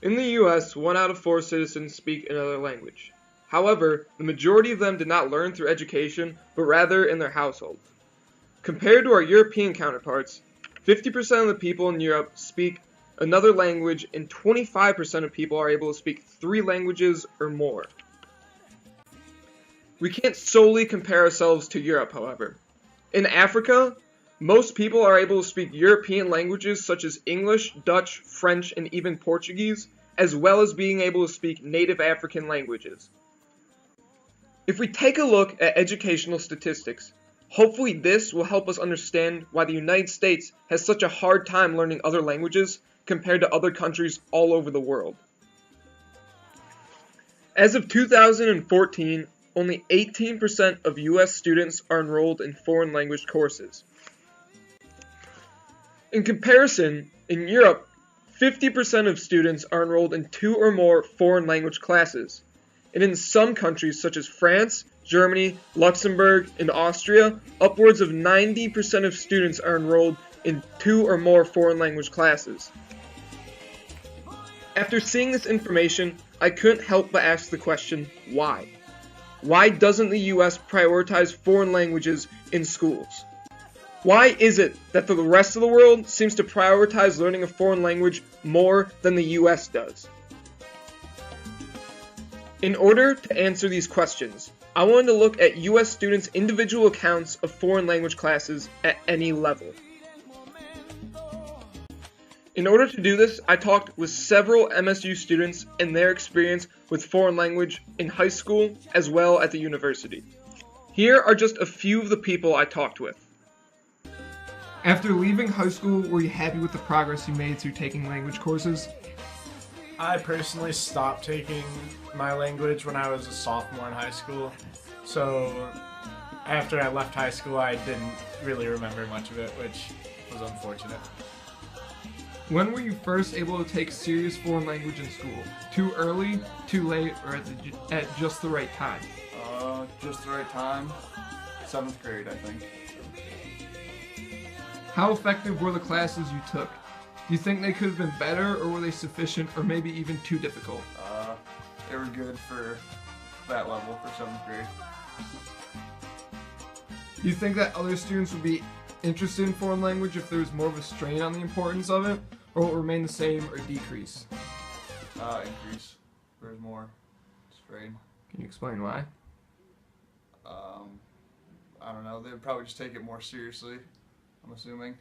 In the US, 1 out of 4 citizens speak another language. However, the majority of them did not learn through education, but rather in their household. Compared to our European counterparts, 50% of the people in Europe speak another language and 25% of people are able to speak 3 languages or more. We can't solely compare ourselves to Europe, however. In Africa, most people are able to speak European languages such as English, Dutch, French, and even Portuguese, as well as being able to speak native African languages. If we take a look at educational statistics, hopefully this will help us understand why the United States has such a hard time learning other languages compared to other countries all over the world. As of 2014, only 18% of US students are enrolled in foreign language courses. In comparison, in Europe, 50% of students are enrolled in 2 or more foreign language classes. And in some countries such as France, Germany, Luxembourg, and Austria, upwards of 90% of students are enrolled in 2 or more foreign language classes. After seeing this information, I couldn't help but ask the question, why? Why doesn't the US prioritize foreign languages in schools? Why is it that the rest of the world seems to prioritize learning a foreign language more than the US does? In order to answer these questions, I wanted to look at US students' individual accounts of foreign language classes at any level. In order to do this, I talked with several MSU students and their experience with foreign language in high school as well at the university. Here are just a few of the people I talked with. After leaving high school, were you happy with the progress you made through taking language courses? I personally stopped taking my language when I was a sophomore in high school, so after I left high school I didn't really remember much of it, which was unfortunate. When were you first able to take serious foreign language in school? Too early, too late, or at just the right time? Just the right time. 7th grade, I think. How effective were the classes you took? Do you think they could have been better, or were they sufficient, or maybe even too difficult? They were good for that level for 7th grade. Do you think that other students would be interested in foreign language if there was more of a strain on the importance of it, or will it remain the same or decrease? Increase. There's more strain. Can you explain why? I don't know. They would probably just take it more seriously, I'm assuming.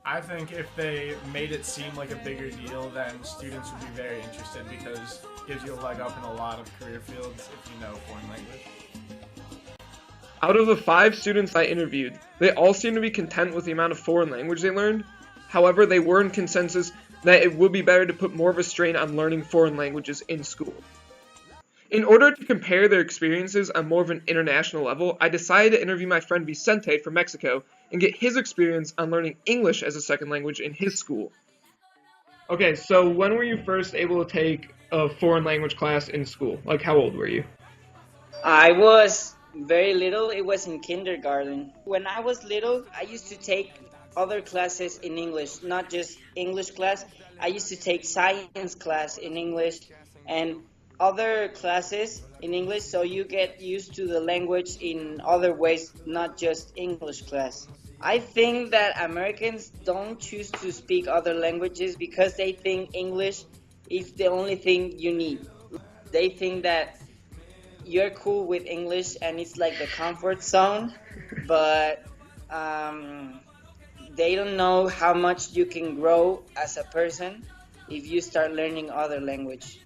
I think if they made it seem like a bigger deal, then students would be very interested because it gives you a leg up in a lot of career fields if you know foreign language. Out of the 5 students I interviewed, they all seemed to be content with the amount of foreign language they learned. However, they were in consensus that it would be better to put more of a strain on learning foreign languages in school. In order to compare their experiences on more of an international level, I decided to interview my friend Vicente from Mexico and get his experience on learning English as a second language in his school. Okay, so when were you first able to take a foreign language class in school? Like, how old were you? I was very little. It was in kindergarten. When I was little, I used to take other classes in English, not just English class. I used to take science class in English and other classes in English, so you get used to the language in other ways, not just English class. I think that Americans don't choose to speak other languages because they think English is the only thing you need. They think that you're cool with English and it's like the comfort zone, but they don't know how much you can grow as a person if you start learning other language.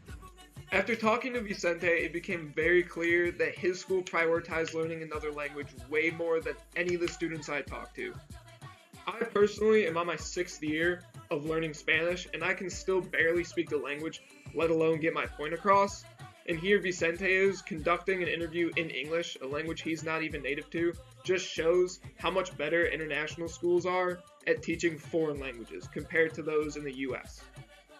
After talking to Vicente, it became very clear that his school prioritized learning another language way more than any of the students I talked to. I personally am on my 6th year of learning Spanish, and I can still barely speak the language, let alone get my point across. And here Vicente is conducting an interview in English, a language he's not even native to, just shows how much better international schools are at teaching foreign languages compared to those in the US.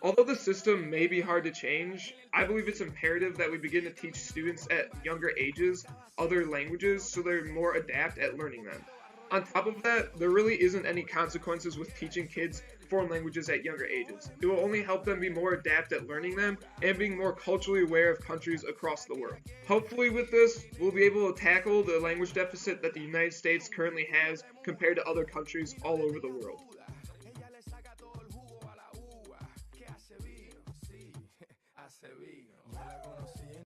Although the system may be hard to change, I believe it's imperative that we begin to teach students at younger ages other languages so they're more adept at learning them. On top of that, there really isn't any consequences with teaching kids foreign languages at younger ages. It will only help them be more adept at learning them and being more culturally aware of countries across the world. Hopefully with this, we'll be able to tackle the language deficit that the United States currently has compared to other countries all over the world. Sevilla. La conocí